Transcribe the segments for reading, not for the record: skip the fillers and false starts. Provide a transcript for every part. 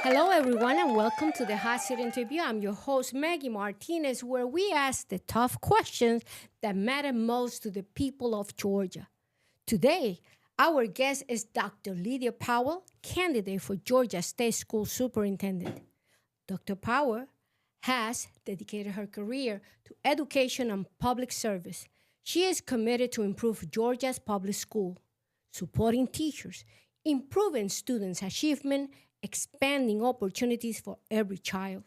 Hello, everyone, and welcome to the Hot Seat Interview. I'm your host, Maggy Martinez, where we ask the tough questions that matter most to the people of Georgia. Today, our guest is Dr. Lydia Powell, candidate for Georgia State School Superintendent. Dr. Powell has dedicated her career to education and public service. She is committed to improve Georgia's public school, supporting teachers, improving students' achievement, expanding opportunities for every child,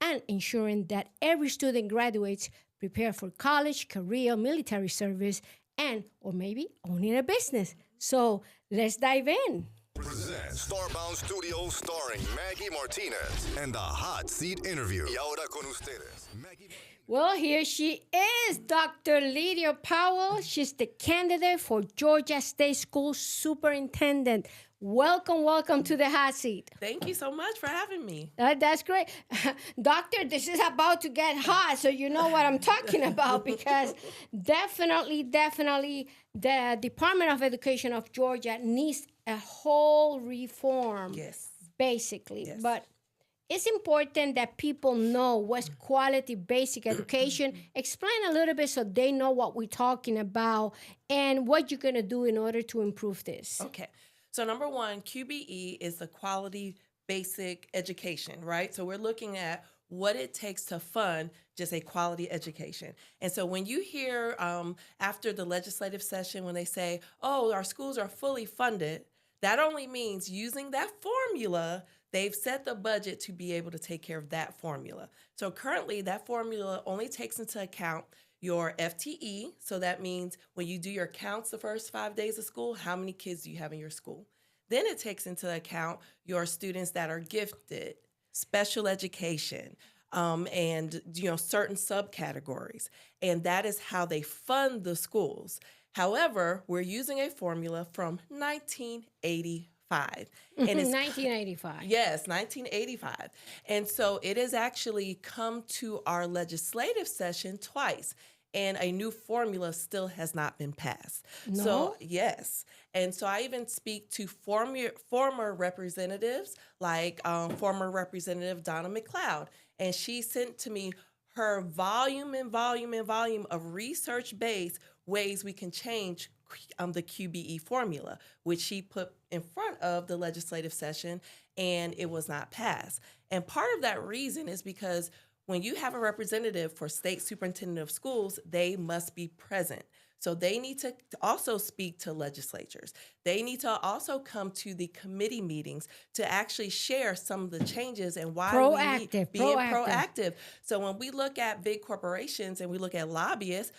and ensuring that every student graduates prepared for college, career, military service, and or maybe owning a business. So let's dive in. Present Starbound Studios starring Maggy Martinez and the Hot Seat Interview. Y ahora con ustedes, Maggie. Well, here she is, Dr. Lydia Powell. She's the candidate for Georgia State School Superintendent. Welcome to the hot seat. Thank you so much for having me. That's great. Doctor, this is about to get hot, so you know what I'm talking about because definitely, the Department of Education of Georgia needs a whole reform. Yes. Basically. Yes. But it's important that people know what's quality basic education. Explain a little bit so they know what we're talking about and what you're going to do in order to improve this. Okay. So number one, QBE is the quality basic education, right? So we're looking at what it takes to fund just a quality education. And so when you hear after the legislative session, when they say, oh, our schools are fully funded, that only means using that formula, they've set the budget to be able to take care of that formula. So currently that formula only takes into account your FTE. So that means when you do your counts the first 5 days of school, how many kids do you have in your school? Then it takes into account your students that are gifted, special education, and certain subcategories. And that is how they fund the schools. However, we're using a formula from 1985. And it's 1985. Yes, 1985. And so it has actually come to our legislative session twice, and a new formula still has not been passed. No? So, yes. And so I even speak to former representatives, like former Representative Donna McLeod, and she sent to me her volume of research-based ways we can change the QBE formula, which she put in front of the legislative session, and it was not passed. And part of that reason is because when you have a representative for state superintendent of schools, they must be present. So they need to also speak to legislatures. They need to also come to the committee meetings to actually share some of the changes and why we need being proactive. So when we look at big corporations and we look at lobbyists,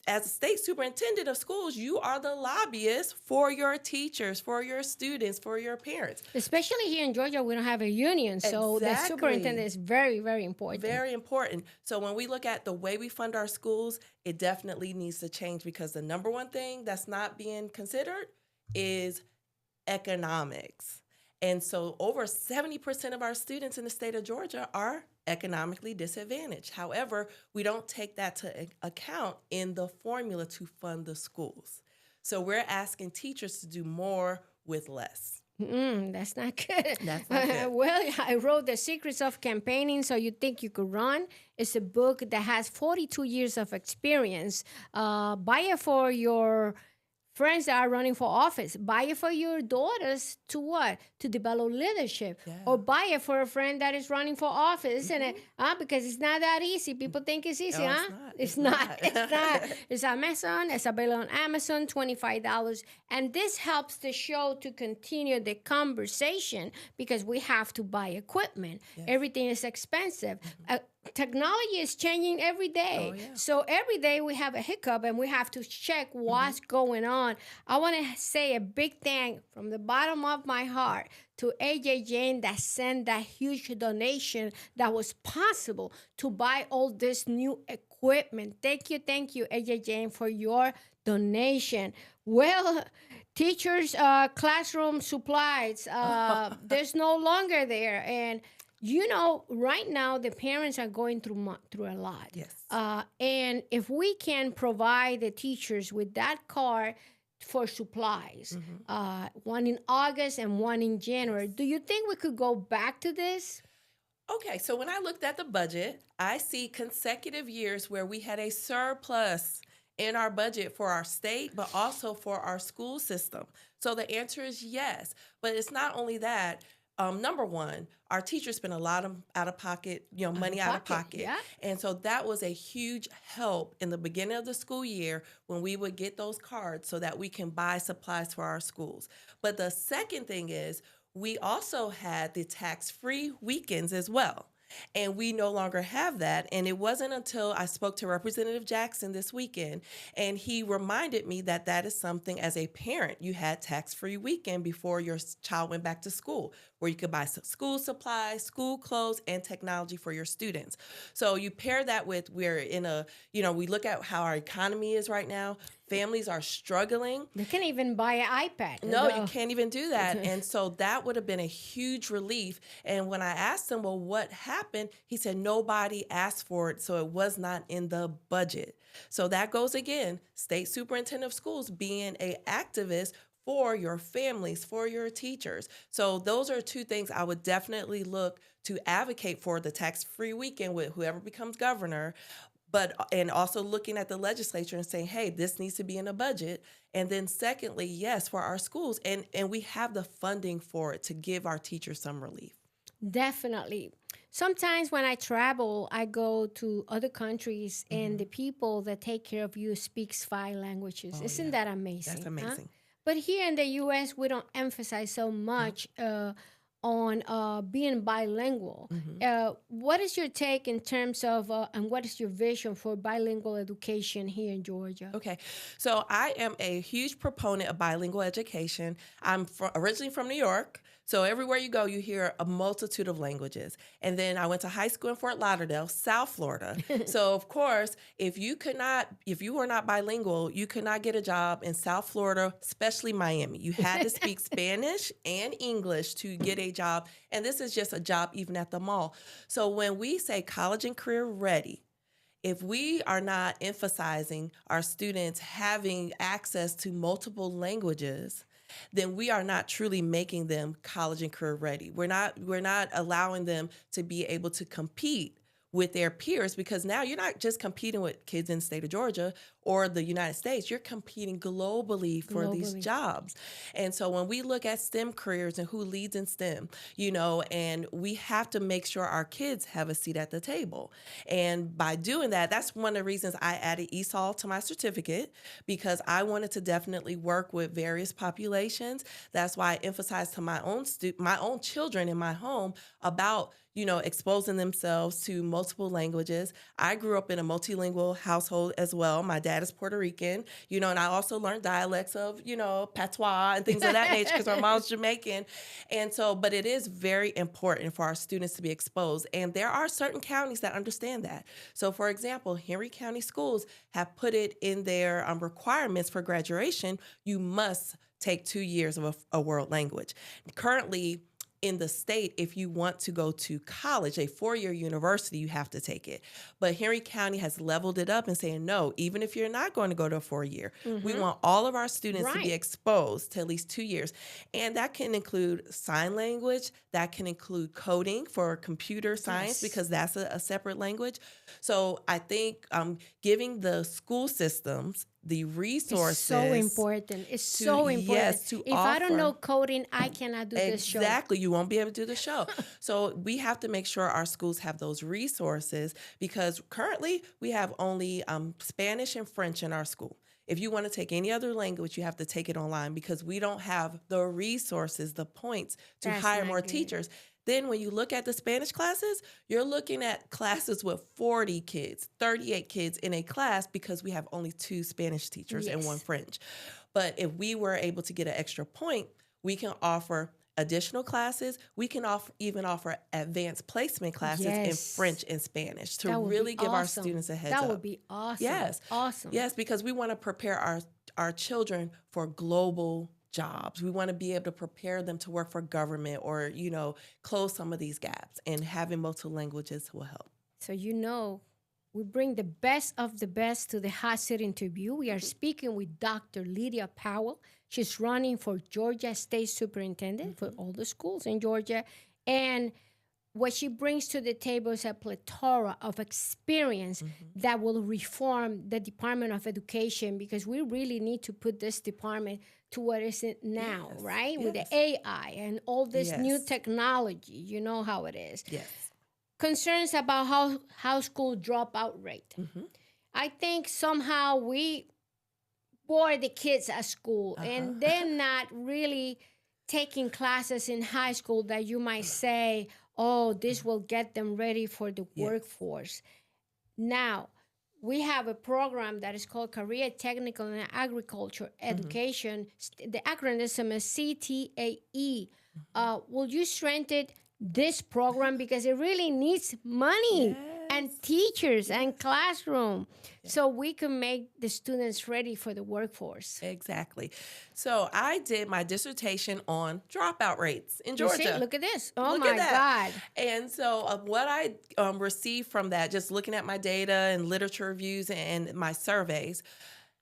as a state superintendent of schools, you are the lobbyist for your teachers, for your students, for your parents. Especially here in Georgia, we don't have a union, so the superintendent is very, very important. Very important. So when we look at the way we fund our schools, it definitely needs to change because the number one thing that's not being considered is economics. And so over 70% of our students in the state of Georgia are economically disadvantaged. However, we don't take that to account in the formula to fund the schools. So we're asking teachers to do more with less. That's not good. That's not good. Well, I wrote The Secrets of Campaigning So You Think You Could Run. It's a book that has 42 years of experience. Buy it for your friends that are running for office. Buy it for your daughters to what? To develop leadership. Yeah. Or buy it for a friend that is running for office, isn't it? Because it's not that easy. People think it's easy, no, It's not. It's not. It's Amazon. It's available on Amazon, $25. And this helps the show to continue the conversation because we have to buy equipment. Yes. Everything is expensive. Technology is changing every day. Oh, yeah. So every day we have a hiccup and we have to check what's going on. I want to say a big thank from the bottom of my heart to AJ Jane that sent that huge donation that was possible to buy all this new equipment. Thank you, AJ Jane, for your donation. Well, teachers, classroom supplies, there's no longer there. And you know, right now the parents are going through a lot. Yes. And if we can provide the teachers with that card for supplies, one in August and one in January. Do you think we could go back to this? Okay, so when I looked at the budget, I see consecutive years where we had a surplus in our budget for our state, but also for our school system. So the answer is yes. But it's not only that. Number one, our teachers spend a lot of out-of-pocket, money out of pocket. Yeah. And so that was a huge help in the beginning of the school year when we would get those cards so that we can buy supplies for our schools. But the second thing is we also had the tax-free weekends as well. And we no longer have that. And it wasn't until I spoke to Representative Jackson this weekend, and he reminded me that that is something as a parent, you had tax-free weekend before your child went back to school, where you could buy school supplies, school clothes, and technology for your students. So you pair that with we're in a, we look at how our economy is right now. Families are struggling. They can't even buy an iPad. No, you can't even do that. And so that would have been a huge relief. And when I asked him, well, what happened? He said nobody asked for it, so it was not in the budget. So that goes again, State Superintendent of Schools being an activist for your families, for your teachers. So those are two things I would definitely look to advocate for, the tax-free weekend with whoever becomes governor. And also looking at the legislature and saying, hey, this needs to be in a budget. And then secondly, yes, for our schools. And we have the funding for it to give our teachers some relief. Definitely. Sometimes when I travel, I go to other countries and the people that take care of you speaks 5 languages. Isn't that amazing? That's amazing. Huh? But here in the U.S., we don't emphasize so much on being bilingual. What is your take in terms of, and what is your vision for bilingual education here in Georgia? Okay, so I am a huge proponent of bilingual education. I'm originally from New York. So everywhere you go, you hear a multitude of languages. And then I went to high school in Fort Lauderdale, South Florida. So of course, if you were not bilingual, you could not get a job in South Florida, especially Miami. You had to speak Spanish and English to get a job. And this is just a job even at the mall. So when we say college and career ready, if we are not emphasizing our students having access to multiple languages, then we are not truly making them college and career ready. We're not allowing them to be able to compete with their peers, because now you're not just competing with kids in the state of Georgia or the United States, you're competing globally for these jobs. And so when we look at STEM careers and who leads in STEM, and we have to make sure our kids have a seat at the table. And by doing that, that's one of the reasons I added ESOL to my certificate, because I wanted to definitely work with various populations. That's why I emphasized to my own children in my home about exposing themselves to multiple languages. I grew up in a multilingual household as well. My dad is Puerto Rican, and I also learned dialects of, patois and things of that nature because my mom's Jamaican. And so, but it is very important for our students to be exposed. And there are certain counties that understand that. So for example, Henry County schools have put it in their requirements for graduation. You must take 2 years of a world language. Currently, in the state, if you want to go to college, a 4-year university, you have to take it. But Henry County has leveled it up and saying, no, even if you're not going to go to a 4-year, we want all of our students to be exposed to at least 2 years. And that can include sign language, that can include coding for computer science, because that's a separate language. So I think giving the school systems the resources. It's so important. It's so important. Yes, if I don't know coding, I cannot do this show. Exactly. You won't be able to do the show. So we have to make sure our schools have those resources, because currently we have only Spanish and French in our school. If you want to take any other language, you have to take it online, because we don't have the resources, the points to hire more teachers. Then when you look at the Spanish classes, you're looking at classes with 40 kids, 38 kids in a class, because we have only 2 Spanish teachers and 1 French. But if we were able to get an extra point, we can offer additional classes. We can even offer advanced placement classes in French and Spanish to really give our students a heads up. That would be awesome. Yes. Awesome. Yes, because we want to prepare our children for global jobs. We want to be able to prepare them to work for government or, close some of these gaps, and having multiple languages will help. So We bring the best of the best to the hot seat interview. We are speaking with Dr. Lydia Powell. She's running for Georgia State Superintendent for all the schools in Georgia. And what she brings to the table is a plethora of experience that will reform the Department of Education, because we really need to put this department to what is it now, right? With the AI and all this new technology. You know how it is. Yes. Concerns about high school dropout rate. I think somehow we bore the kids at school and they're not really taking classes in high school that you might say, oh, this will get them ready for the workforce. Now, we have a program that is called Career Technical and Agriculture Education. The acronym is CTAE. Will you strengthen this program, because it really needs money and teachers and classroom so we can make the students ready for the workforce? Exactly. So I did my dissertation on dropout rates in Georgia. You see? Look at this. Oh, Look my at that. God. And so what I received from that, just looking at my data and literature reviews and my surveys,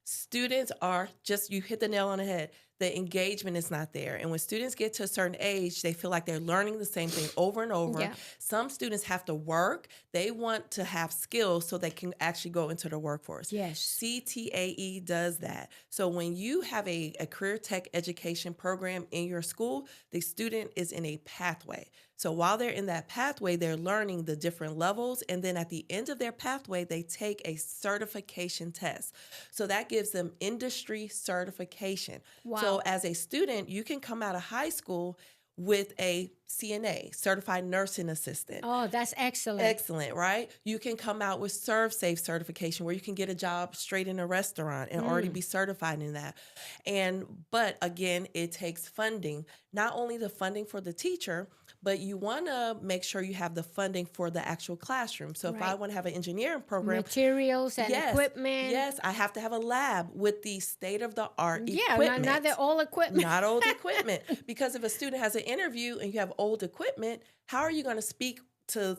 students are just, you hit the nail on the head. The engagement is not there. And when students get to a certain age, they feel like they're learning the same thing over and over. Yeah. Some students have to work. They want to have skills so they can actually go into the workforce. Yes. CTAE does that. So when you have a career tech education program in your school, the student is in a pathway. So while they're in that pathway, they're learning the different levels. And then at the end of their pathway, they take a certification test. So that gives them industry certification. Wow. So as a student, you can come out of high school with a CNA, Certified Nursing Assistant. Oh, that's excellent. Excellent, right? You can come out with ServSafe certification, where you can get a job straight in a restaurant and already be certified in that. But again, it takes funding, not only the funding for the teacher, but you want to make sure you have the funding for the actual classroom. So if I want to have an engineering program, materials and equipment. Yes, I have to have a lab with the state-of-the-art Yeah, equipment. not the old equipment. Not old equipment. Because if a student has an interview and you have old equipment, how are you going to speak to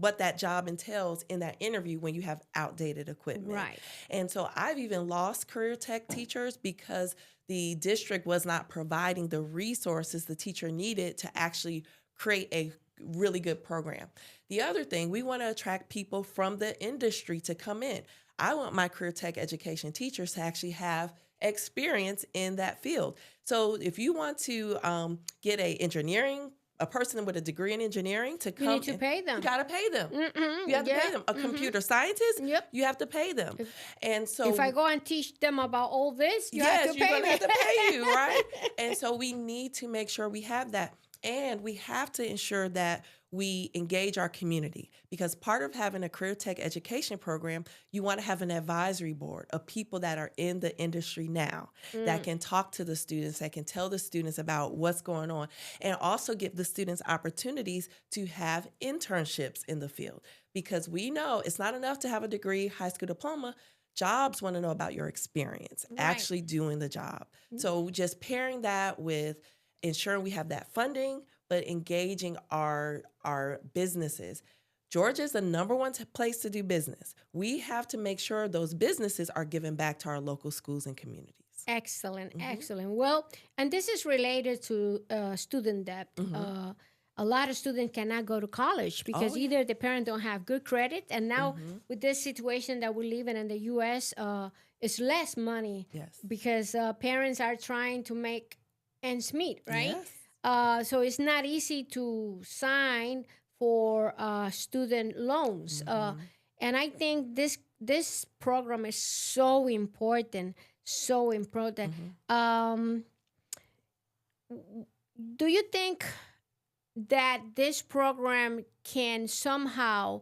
what that job entails in that interview when you have outdated equipment? Right. And so I've even lost career tech teachers because the district was not providing the resources the teacher needed to actually create a really good program. The other thing, we want to attract people from the industry to come in. I want my career tech education teachers to actually have experience in that field. So if you want to get a person with a degree in engineering to come, you need to pay them. You got to pay them. You have to pay them. A computer scientist, you have to pay them. And so if I go and teach them about all this, you have to pay you're going me. to have to pay you, right? And so we need to make sure we have that. And we have to ensure that we engage our community, because part of having a career tech education program, you want to have an advisory board of people that are in the industry now that can talk to the students, that can tell the students about what's going on, and also give the students opportunities to have internships in the field. Because we know it's not enough to have a degree, high school diploma. Jobs want to know about your experience, actually doing the job. So just pairing that with ensuring we have that funding, but engaging our businesses. Georgia is the number one place to do business. We have to make sure those businesses are giving back to our local schools and communities. Excellent, excellent. Well, and this is related to student debt. A lot of students cannot go to college because either the parents don't have good credit, and now with this situation that we're living in the U.S., it's less money because parents are trying to make ends meet, right? Yes. So it's not easy to sign for student loans. And I think this program is so important, so important. Do you think that this program can somehow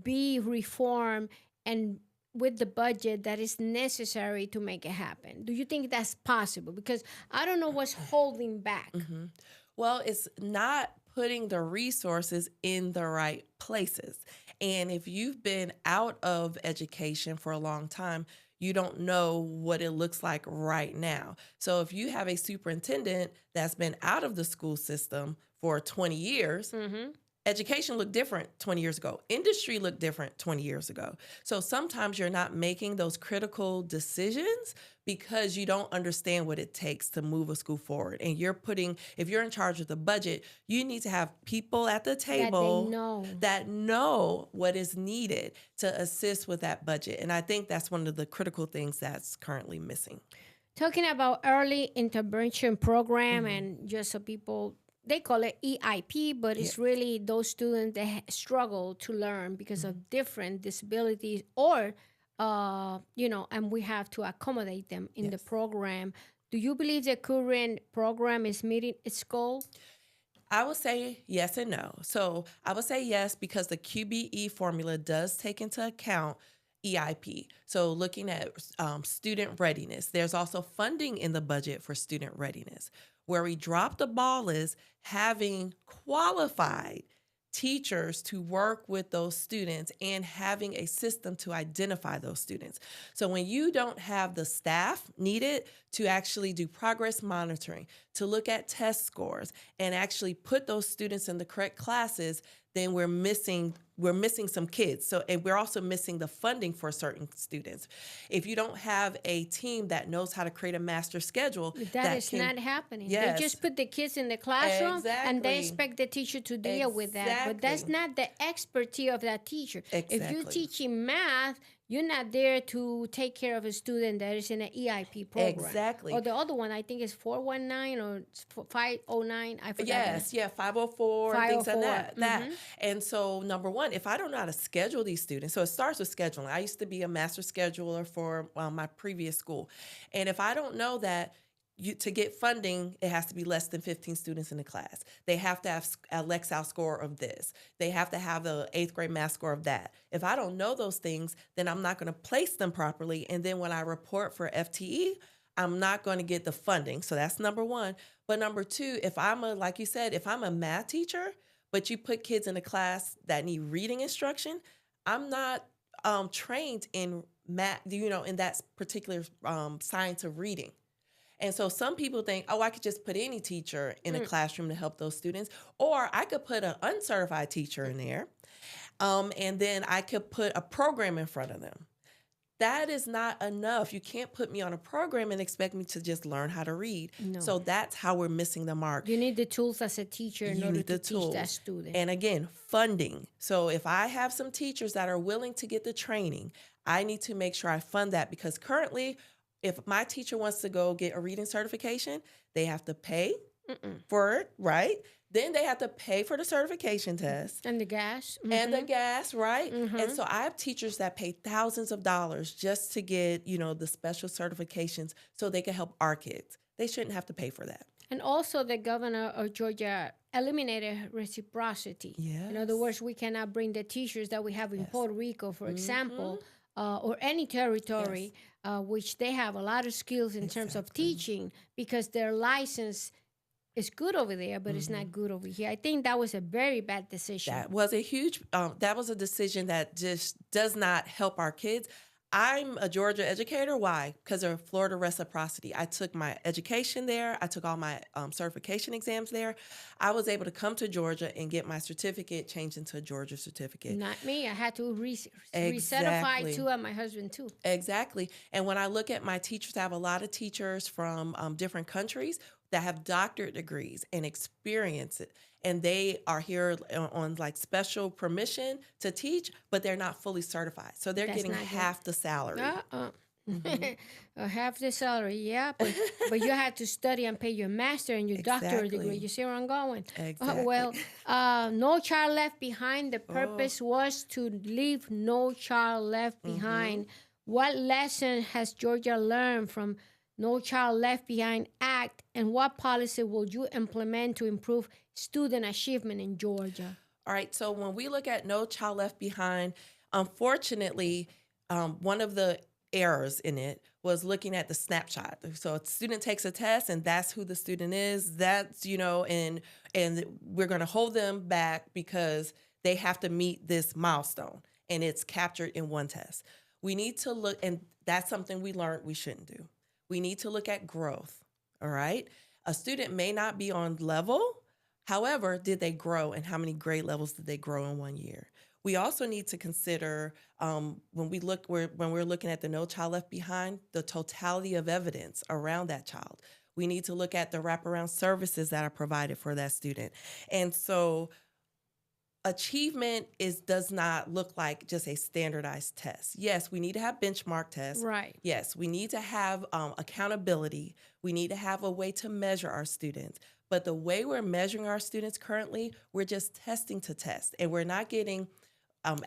be reformed and with the budget that is necessary to make it happen? Do you think that's possible? Because I don't know what's holding back. Well, it's not putting the resources in the right places. And if you've been out of education for a long time, you don't know what it looks like right now. So if you have a superintendent that's been out of the school system for 20 years, education looked different 20 years ago. Industry looked different 20 years ago. So sometimes you're not making those critical decisions because you don't understand what it takes to move a school forward. And if you're in charge of the budget, you need to have people at the table that know what is needed to assist with that budget. And I think that's one of the critical things that's currently missing. Talking about early intervention program, and just so people, they call it EIP, but it's really those students that struggle to learn because of different disabilities or, and we have to accommodate them in the program. Do you believe the current program is meeting its goal? I would say yes and no. So I would say yes because the QBE formula does take into account EIP. So looking at student readiness, there's also funding in the budget for student readiness. Where we drop the ball is having qualified teachers to work with those students and having a system to identify those students. So when you don't have the staff needed to actually do progress monitoring, to look at test scores, and actually put those students in the correct classes, then we're missing some kids. So, and we're also missing the funding for certain students. If you don't have a team that knows how to create a master schedule, that is not happening. Yes. They just put the kids in the classroom and they expect the teacher to deal with that. But that's not the expertise of that teacher. Exactly. If you're teaching math, you're not there to take care of a student that is in an EIP program. Exactly. Or the other one, I think is 419 or 509. I forgot. Yes, 504, things like that. And so, number one, if I don't know how to schedule these students, so it starts with scheduling. I used to be a master scheduler for my previous school. And if I don't know that, to get funding, it has to be less than 15 students in the class. They have to have a Lexile score of this. They have to have the 8th grade math score of that. If I don't know those things, then I'm not going to place them properly. And then when I report for FTE, I'm not going to get the funding. So that's number one. But number two, like you said, if I'm a math teacher, but you put kids in a class that need reading instruction, I'm not trained in math, in that particular science of reading. And so some people think, I could just put any teacher in a classroom to help those students, or I could put an uncertified teacher in there, and then I could put a program in front of them. That is not enough. You can't put me on a program and expect me to just learn how to read. No. So that's how we're missing the mark. You need the tools as a teacher in order to teach that student. And again, funding. So if I have some teachers that are willing to get the training, I need to make sure I fund that, because currently, if my teacher wants to go get a reading certification, they have to pay for it, right? Then they have to pay for the certification test. And the gas. And the gas, right? And so I have teachers that pay thousands of dollars just to get, the special certifications so they can help our kids. They shouldn't have to pay for that. And also the governor of Georgia eliminated reciprocity. Yes. In other words, we cannot bring the teachers that we have in Puerto Rico, for example, or any territory, which they have a lot of skills in terms of teaching, because their license is good over there, but it's not good over here. I think that was a very bad decision. That was a decision that just does not help our kids. I'm a Georgia educator. Why? Because of Florida reciprocity. I took my education there. I took all my certification exams there. I was able to come to Georgia and get my certificate changed into a Georgia certificate. Not me. I had to recertify too, and my husband too. Exactly. And when I look at my teachers, I have a lot of teachers from different countries that have doctorate degrees and experience it. And they are here on like special permission to teach, but they're not fully certified. So they're getting half the salary. Half the salary, yeah. But you have to study and pay your master and your doctorate degree. You see where I'm going? Exactly. No Child Left Behind. The purpose was to leave no child left behind. What lesson has Georgia learned from No Child Left Behind Act, and what policy will you implement to improve student achievement in Georgia? All right, so when we look at No Child Left Behind, unfortunately, one of the errors in it was looking at the snapshot. So a student takes a test and that's who the student is. That's, and we're going to hold them back because they have to meet this milestone and it's captured in one test. We need to look, and that's something we learned we shouldn't do. We need to look at growth, all right? A student may not be on level However, did they grow, and how many grade levels did they grow in 1 year? We also need to consider when we're looking at the No Child Left Behind, the totality of evidence around that child. We need to look at the wraparound services that are provided for that student. And so achievement does not look like just a standardized test. Yes, we need to have benchmark tests. Right. Yes, we need to have accountability. We need to have a way to measure our students. But the way we're measuring our students currently, we're just testing to test, and we're not getting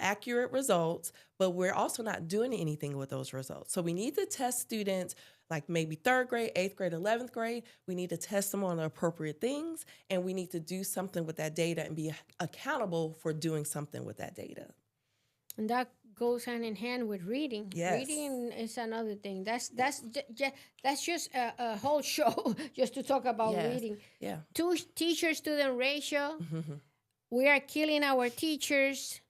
accurate results, but we're also not doing anything with those results. So we need to test students like maybe 3rd grade, 8th grade, 11th grade. We need to test them on the appropriate things, and we need to do something with that data and be accountable for doing something with that data. And that goes hand in hand with reading. Yes. Reading is another thing. That's just a whole show just to talk about Yes. reading. Yeah. Teacher-student ratio. We are killing our teachers.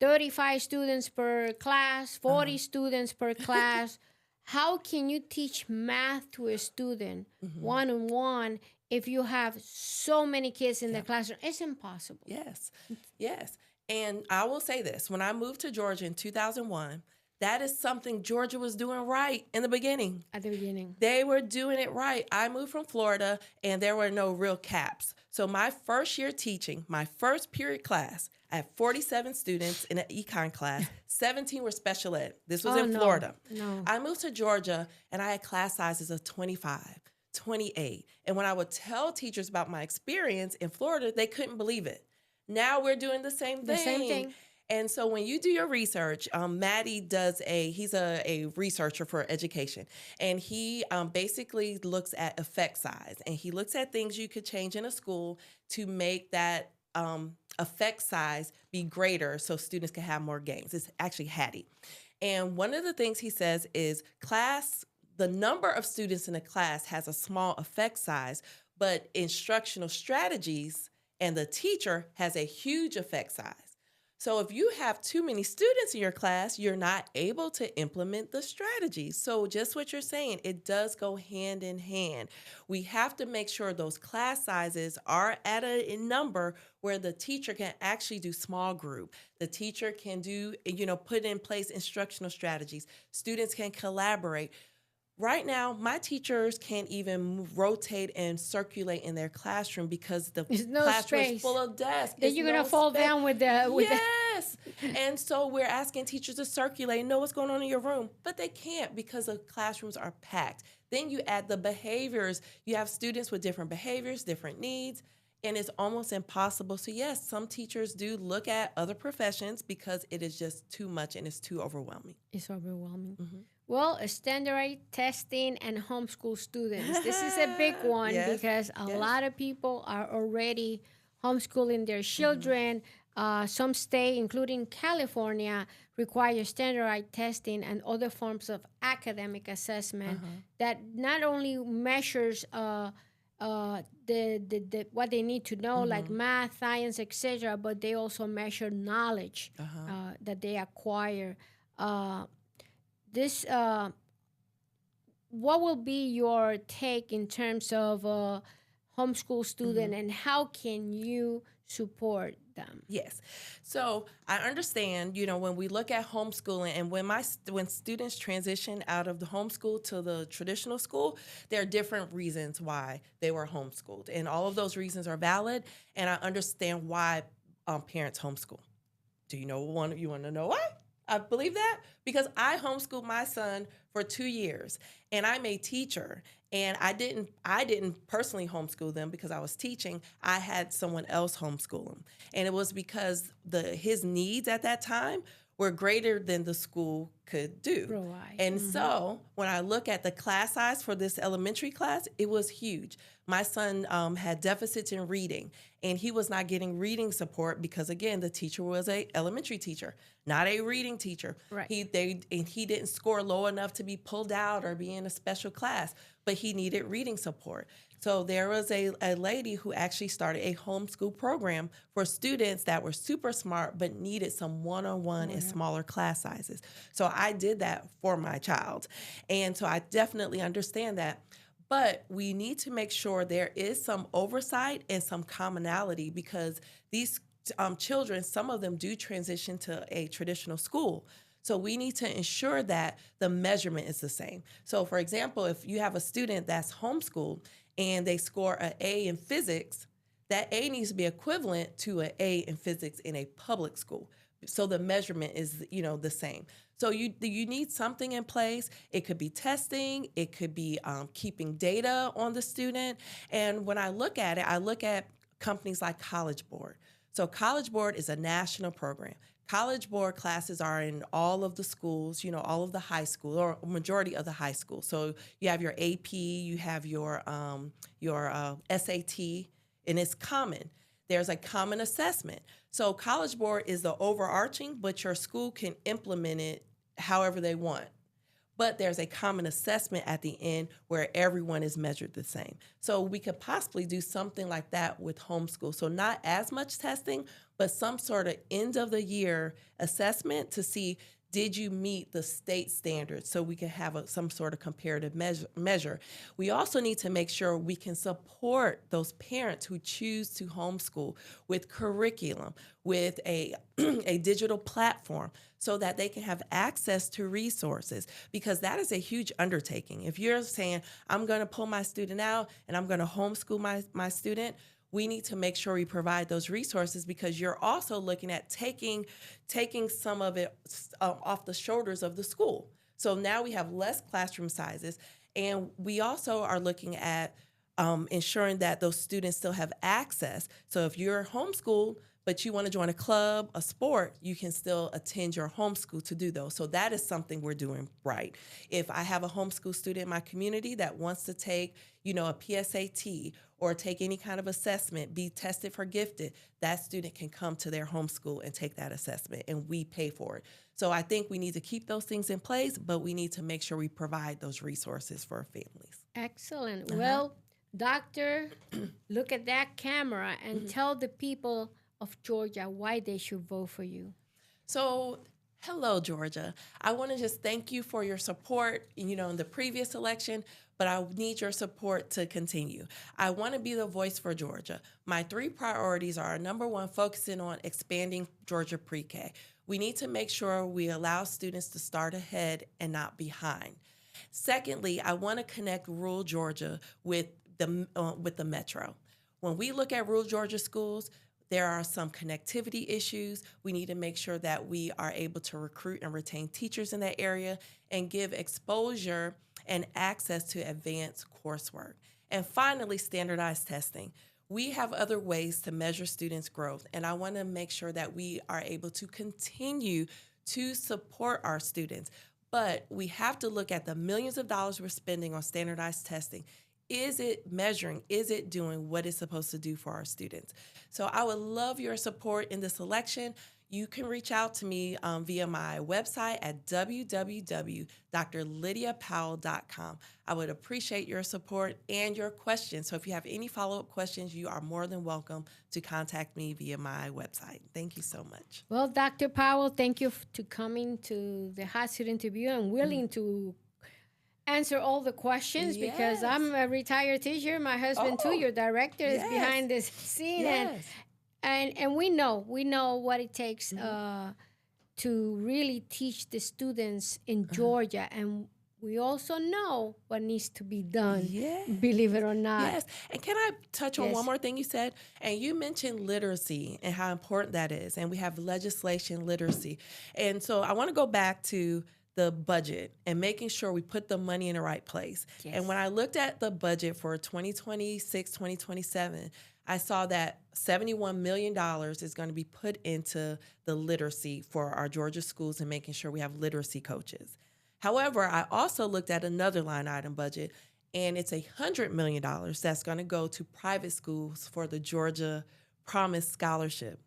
35 students per class, 40 students per class. How can you teach math to a student one-on-one if you have so many kids in the classroom? It's impossible. Yes, yes. And I will say this, when I moved to Georgia in 2001, that is something Georgia was doing right in the beginning. At the beginning. They were doing it right. I moved from Florida, and there were no real caps. So my first year teaching, my first period class, I had 47 students in an econ class. 17 were special ed. This was in Florida. No. I moved to Georgia, and I had class sizes of 25, 28. And when I would tell teachers about my experience in Florida, they couldn't believe it. Now we're doing the same thing. The same thing. And so when you do your research, Maddie he's a researcher for education, and he basically looks at effect size, and he looks at things you could change in a school to make that effect size be greater so students can have more gains. It's actually Hattie. And one of the things he says is the number of students in a class has a small effect size, but instructional strategies and the teacher has a huge effect size. So if you have too many students in your class, you're not able to implement the strategies. So just what you're saying, it does go hand in hand. We have to make sure those class sizes are at a number where the teacher can actually do small group. The teacher can put in place instructional strategies. Students can collaborate. Right now, my teachers can't even rotate and circulate in their classroom because the classroom is full of desks. Then you're going to fall down with the... Yes. And so we're asking teachers to circulate and know what's going on in your room, but they can't because the classrooms are packed. Then you add the behaviors. You have students with different behaviors, different needs, and it's almost impossible. So yes, some teachers do look at other professions because it is just too much and it's too overwhelming. It's overwhelming. Well, standardized testing and homeschool students. This is a big one because a lot of people are already homeschooling their children. Some states, including California, require standardized testing and other forms of academic assessment that not only measures what they need to know, like math, science, etc., but they also measure knowledge that they acquire. What will be your take in terms of homeschool student and how can you support them? Yes. So I understand, when we look at homeschooling and when students transition out of the homeschool to the traditional school, there are different reasons why they were homeschooled. And all of those reasons are valid. And I understand why parents homeschool. You want to know why? I believe that because I homeschooled my son for 2 years, and I'm a teacher, and I didn't personally homeschool them because I was teaching. I had someone else homeschool him, and it was because his needs at that time were greater than the school could do. Right. And so when I look at the class size for this elementary class, it was huge. My son had deficits in reading, and he was not getting reading support because, again, the teacher was an elementary teacher, not a reading teacher. Right. He didn't score low enough to be pulled out or be in a special class, but he needed reading support. So there was a lady who actually started a homeschool program for students that were super smart but needed some one-on-one and smaller class sizes. So I did that for my child. And so I definitely understand that. But we need to make sure there is some oversight and some commonality, because these children, some of them do transition to a traditional school. So we need to ensure that the measurement is the same. So for example, if you have a student that's homeschooled and they score an A in physics, that A needs to be equivalent to an A in physics in a public school. So the measurement is, the same. So you need something in place. It could be testing. It could be keeping data on the student. And when I look at it, I look at companies like College Board. So College Board is a national program. College Board classes are in all of the schools, all of the high school, or majority of the high school. So you have your AP, you have your SAT, and it's common. There's a common assessment. So College Board is the overarching, but your school can implement it however they want. But there's a common assessment at the end where everyone is measured the same. So we could possibly do something like that with homeschool. So not as much testing, but some sort of end of the year assessment to see, did you meet the state standards, so we can have some sort of comparative measure. We also need to make sure we can support those parents who choose to homeschool with curriculum, with a digital platform, so that they can have access to resources, because that is a huge undertaking. If you're saying, I'm going to pull my student out and I'm going to homeschool my student, we need to make sure we provide those resources, because you're also looking at taking some of it off the shoulders of the school. So now we have less classroom sizes, and we also are looking at ensuring that those students still have access. So if you're homeschooled, but you want to join a club, a sport, you can still attend your homeschool to do those. So that is something we're doing right. If I have a homeschool student in my community that wants to take, a PSAT or take any kind of assessment, be tested for gifted, that student can come to their homeschool and take that assessment, and we pay for it. So I think we need to keep those things in place, but we need to make sure we provide those resources for families. Excellent. Well, Doctor, look at that camera and tell the people of Georgia why they should vote for you. So, hello, Georgia. I want to just thank you for your support, in the previous election, but I need your support to continue. I want to be the voice for Georgia. My 3 priorities are, number 1, focusing on expanding Georgia pre-K. We need to make sure we allow students to start ahead and not behind. Secondly, I want to connect rural Georgia with the metro. When we look at rural Georgia schools, there are some connectivity issues. We need to make sure that we are able to recruit and retain teachers in that area and give exposure and access to advanced coursework. And finally, standardized testing. We have other ways to measure students' growth, and I want to make sure that we are able to continue to support our students. But we have to look at the millions of dollars we're spending on standardized testing. Is it measuring? Is it doing what it's supposed to do for our students? So I would love your support in this election. You can reach out to me via my website at www.drlydiapowell.com. I would appreciate your support and your questions. So if you have any follow-up questions, you are more than welcome to contact me via my website. Thank you so much. Well, Dr. Powell, thank you to coming to the hot seat interview and willing to answer all the questions, because I'm a retired teacher. My husband too, your director, is behind this scene, and we know what it takes to really teach the students in Georgia, and we also know what needs to be done. Believe it or not. Yes. And can I touch on one more thing you said? And you mentioned literacy and how important that is, and we have legislation literacy, and so I want to go back to the budget and making sure we put the money in the right place. And when I looked at the budget for 2026, 2027, I saw that $71 million is going to be put into the literacy for our Georgia schools and making sure we have literacy coaches. However, I also looked at another line item budget, and it's $100 million that's going to go to private schools for the Georgia Promise Scholarship.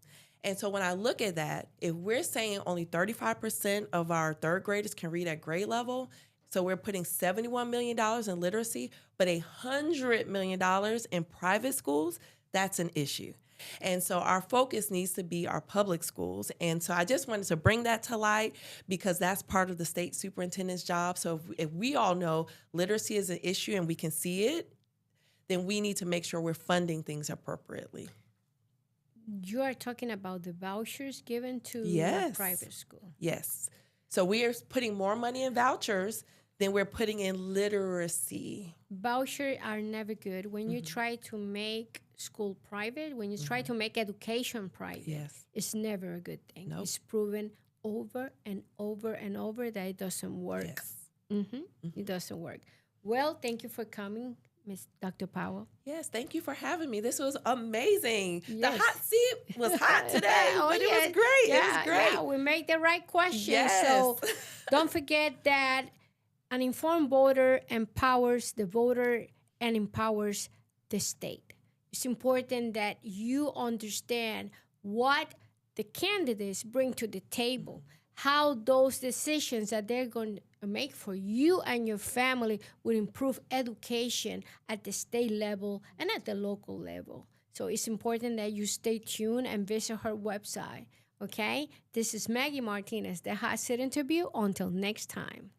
And so when I look at that, if we're saying only 35% of our third graders can read at grade level, so we're putting $71 million in literacy, but $100 million in private schools, that's an issue. And so our focus needs to be our public schools. And so I just wanted to bring that to light because that's part of the state superintendent's job. So if we all know literacy is an issue and we can see it, then we need to make sure we're funding things appropriately. You are talking about the vouchers given to Yes. private school. Yes. So we are putting more money in vouchers than we're putting in literacy. Vouchers are never good. When you try to make school private, when you try to make education private, Yes. it's never a good thing. Nope. It's proven over and over and over that it doesn't work. Yes. It doesn't work. Well, thank you for coming, Miss Dr. Powell. Yes, thank you for having me. This was amazing. Yes. The hot seat was hot today, Oh, but yes. it was great. Yeah, It was great. yeah, we made the right questions. Yes. So don't forget that an informed voter empowers the voter and empowers the state. It's important that you understand what the candidates bring to the table, how those decisions that they're going to make for you and your family will improve education at the state level and at the local level. So it's important that you stay tuned and visit her website, okay? This is Maggy Martinez, the Hot Seat Interview. Until next time.